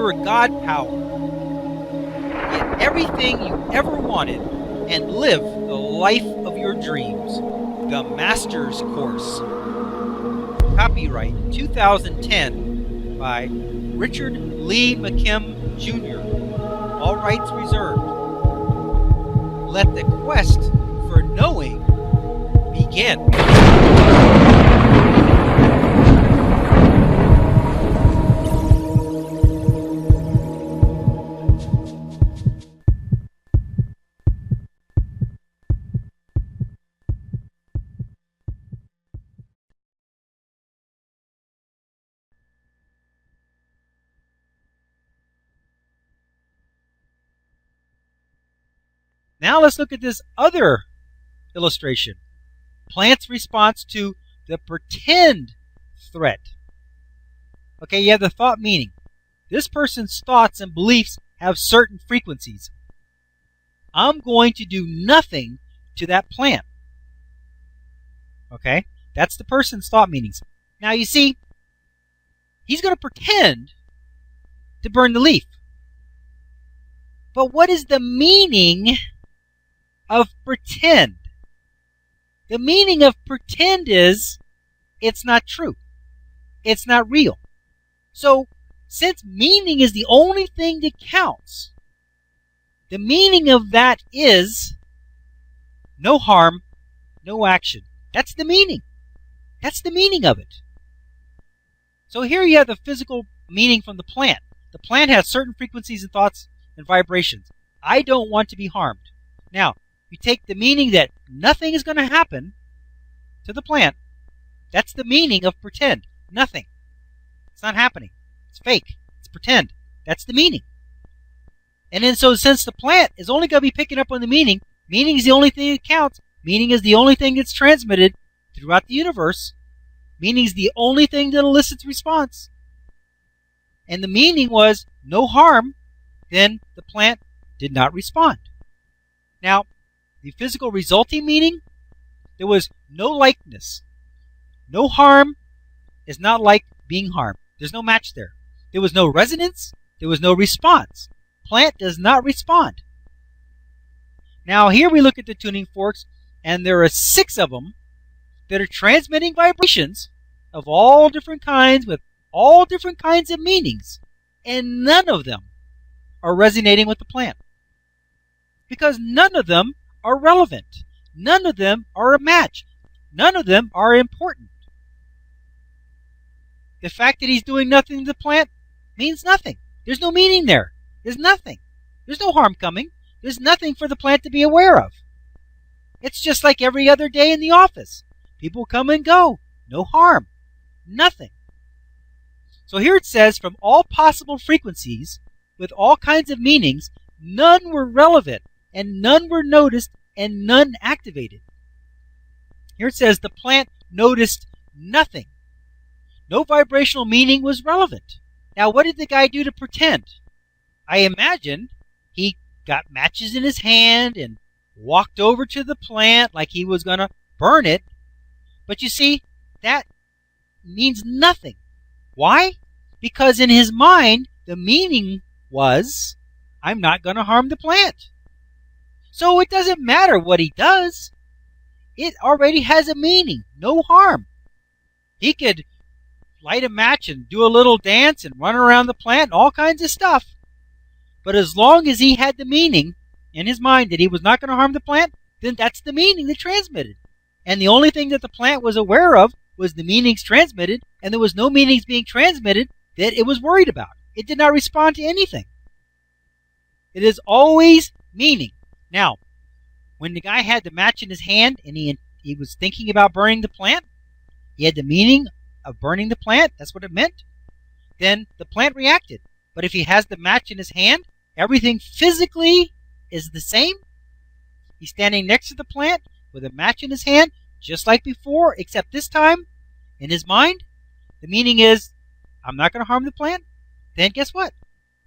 your God power. Get everything you ever wanted and live the life of your dreams. The Master's Course. Copyright 2010 by Richard Lee McKim Jr. All rights reserved. Let the quest for knowing begin. Now let's look at this other illustration. Plant's response to the pretend threat. Okay, you have the thought meaning. This person's thoughts and beliefs have certain frequencies. I'm going to do nothing to that plant. Okay, that's the person's thought meanings. Now you see, he's going to pretend to burn the leaf. But what is the meaning of pretend? The meaning of pretend is it's not true. It's not real. So, since meaning is the only thing that counts, the meaning of that is no harm, no action. That's the meaning. That's the meaning of it. So here you have the physical meaning from the plant. The plant has certain frequencies and thoughts and vibrations. I don't want to be harmed. Now, you take the meaning that nothing is going to happen to the plant. That's the meaning of pretend. Nothing. It's not happening. It's fake. It's pretend. That's the meaning. And then so since the plant is only going to be picking up on the meaning is the only thing that counts. Meaning is the only thing that's transmitted throughout the universe. Meaning is the only thing that elicits response. And the meaning was no harm. Then the plant did not respond. Now, the physical resulting meaning, there was no likeness. No harm is not like being harmed. There's no match there. There was no resonance. There was no response. Plant does not respond. Now here we look at the tuning forks, and there are 6 of them that are transmitting vibrations of all different kinds with all different kinds of meanings, and none of them are resonating with the plant. Because none of them are relevant. None of them are a match. None of them are important. The fact that he's doing nothing to the plant means nothing. There's no meaning there. There's nothing. There's no harm coming. There's nothing for the plant to be aware of. It's just like every other day in the office. People come and go. No harm. Nothing. So here it says, from all possible frequencies, with all kinds of meanings, none were relevant, and none were noticed, and none activated. Here it says the plant noticed nothing. No vibrational meaning was relevant. Now, what did the guy do to pretend? I imagine he got matches in his hand and walked over to the plant like he was going to burn it. But you see, that means nothing. Why? Because in his mind, the meaning was, I'm not going to harm the plant. So it doesn't matter what he does. It already has a meaning. No harm. He could light a match and do a little dance and run around the plant and all kinds of stuff. But as long as he had the meaning in his mind that he was not going to harm the plant, then that's the meaning that transmitted. And the only thing that the plant was aware of was the meanings transmitted, and there was no meanings being transmitted that it was worried about. It did not respond to anything. It is always meaning. Now, when the guy had the match in his hand and he was thinking about burning the plant, he had the meaning of burning the plant, that's what it meant, then the plant reacted. But if he has the match in his hand, everything physically is the same. He's standing next to the plant with a match in his hand, just like before, except this time, in his mind, the meaning is, I'm not going to harm the plant. Then guess what?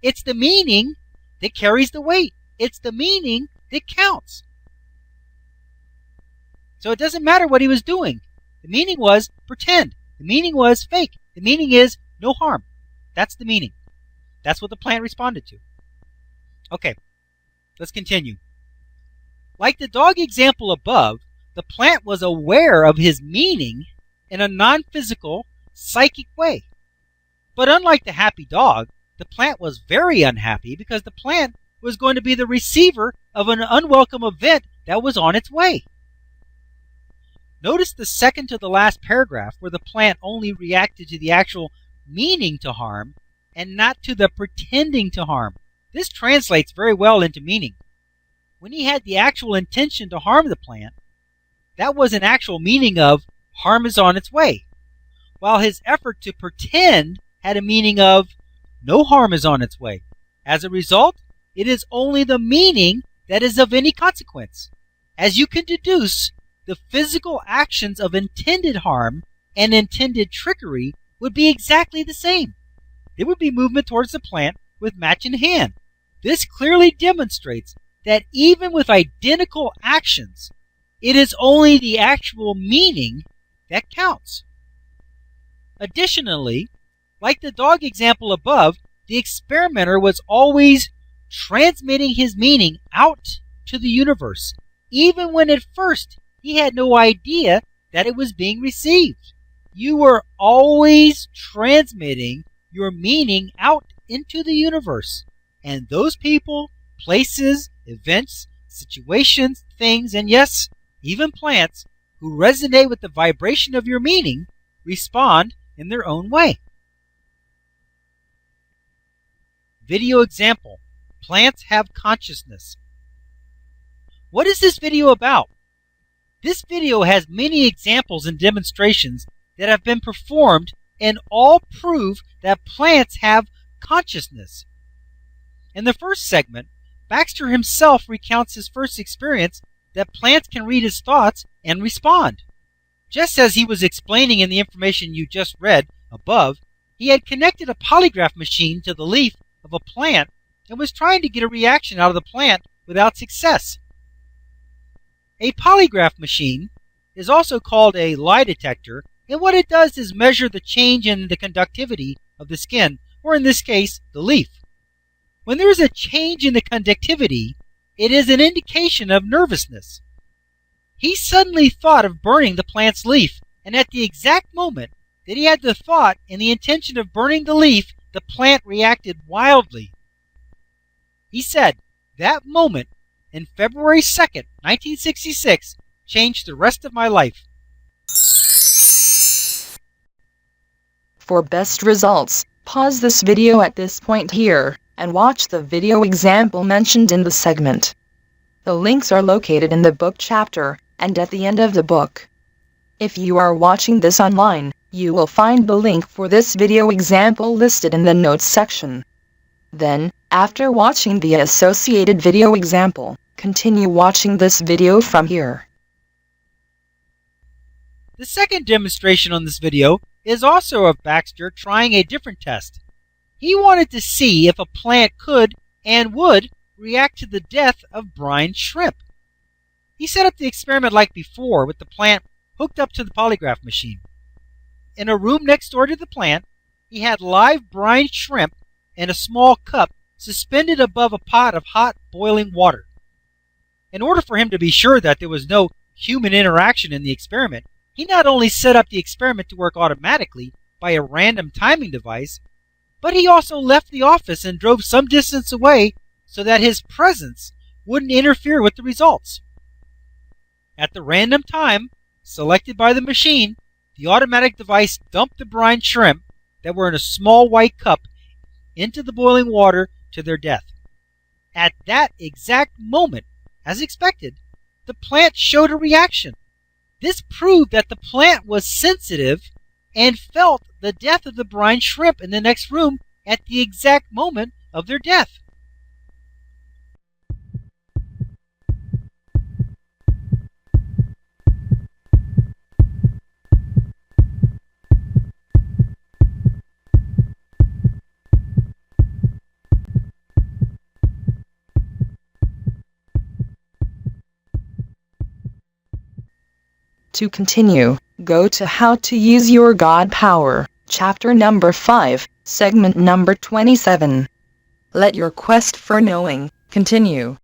It's the meaning that carries the weight. It's the meaning that counts. So it doesn't matter what he was doing. The meaning was pretend. The meaning was fake. The meaning is no harm. That's the meaning. That's what the plant responded to. Okay, let's continue. Like the dog example above, the plant was aware of his meaning in a non-physical, psychic way. But unlike the happy dog, the plant was very unhappy because the plant was going to be the receiver of an unwelcome event that was on its way. Notice the second to the last paragraph where the plant only reacted to the actual meaning to harm and not to the pretending to harm. This translates very well into meaning. When he had the actual intention to harm the plant, that was an actual meaning of harm is on its way, while his effort to pretend had a meaning of no harm is on its way. As a result, it is only the meaning that is of any consequence. As you can deduce, the physical actions of intended harm and intended trickery would be exactly the same. It would be movement towards the plant with match in hand. This clearly demonstrates that even with identical actions, it is only the actual meaning that counts. Additionally, like the dog example above, the experimenter was always transmitting his meaning out to the universe, even when at first he had no idea that it was being received. You were always transmitting your meaning out into the universe, and those people, places, events, situations, things, and yes, even plants who resonate with the vibration of your meaning respond in their own way. Video example: plants have consciousness. What is this video about? This video has many examples and demonstrations that have been performed and all prove that plants have consciousness. In the first segment, Baxter himself recounts his first experience that plants can read his thoughts and respond. Just as he was explaining in the information you just read above, he had connected a polygraph machine to the leaf of a plant and was trying to get a reaction out of the plant without success. A polygraph machine is also called a lie detector, and what it does is measure the change in the conductivity of the skin, or in this case, the leaf. When there is a change in the conductivity, it is an indication of nervousness. He suddenly thought of burning the plant's leaf, and at the exact moment that he had the thought and the intention of burning the leaf, the plant reacted wildly. He said, "That moment, in February 2nd, 1966, changed the rest of my life." For best results, pause this video at this point here, and watch the video example mentioned in the segment. The links are located in the book chapter, and at the end of the book. If you are watching this online, you will find the link for this video example listed in the notes section. Then, after watching the associated video example, continue watching this video from here. The second demonstration on this video is also of Baxter trying a different test. He wanted to see if a plant could and would react to the death of brine shrimp. He set up the experiment like before, with the plant hooked up to the polygraph machine. In a room next door to the plant, he had live brine shrimp in a small cup suspended above a pot of hot boiling water. In order for him to be sure that there was no human interaction in the experiment, he not only set up the experiment to work automatically by a random timing device, but he also left the office and drove some distance away so that his presence wouldn't interfere with the results. At the random time selected by the machine, the automatic device dumped the brine shrimp that were in a small white cup into the boiling water to their death. At that exact moment, as expected, the plant showed a reaction. This proved that the plant was sensitive and felt the death of the brine shrimp in the next room at the exact moment of their death. To continue, go to How to Use Your God Power, chapter number 5, segment number 27. Let your quest for knowing continue.